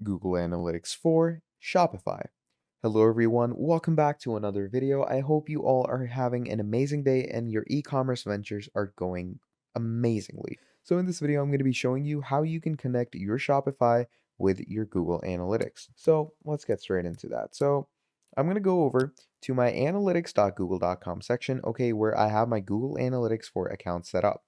Google Analytics for Shopify. Hello everyone, welcome back to another video. I hope you all are having an amazing day and your e-commerce ventures are going amazingly. So in this video, I'm going to be showing you how you can connect your Shopify with your Google Analytics. So let's get straight into that. So I'm going to go over to my analytics.google.com section, okay, where I have my Google Analytics for account set up.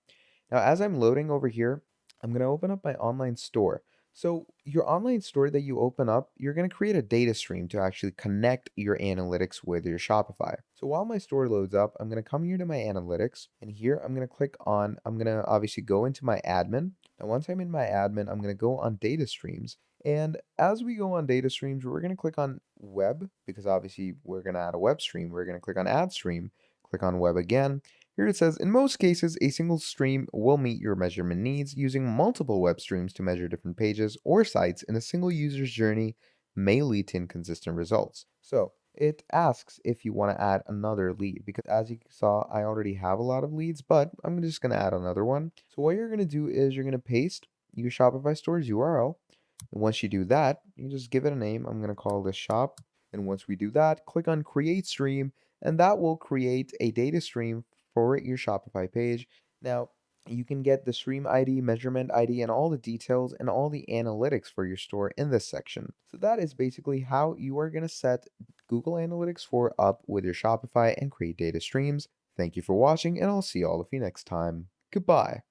Now, as I'm loading over here, I'm going to open up my online store. So your online store that you open up, you're going to create a data stream to actually connect your analytics with your Shopify. So while my store loads up, I'm going to come here to my analytics, and here I'm going to click on, I'm going to obviously go into my admin. And once I'm in my admin, I'm going to go on data streams. And as we go on data streams, we're going to click on web because obviously we're going to add a web stream. We're going to click on add stream, click on web again. Here it says, in most cases, a single stream will meet your measurement needs. Using multiple web streams to measure different pages or sites in a single user's journey may lead to inconsistent results. So it asks if you want to add another lead because as you saw, I already have a lot of leads, but I'm just going to add another one. So what you're going to do is you're going to paste your Shopify store's URL. And once you do that, you just give it a name. I'm going to call this shop. And once we do that, click on create stream, and that will create a data stream for your Shopify page. Now, you can get the stream ID, measurement ID, and all the details and all the analytics for your store in this section. So that is basically how you are going to set Google Analytics 4 up with your Shopify and create data streams. Thank you for watching, and I'll see all of you next time. Goodbye.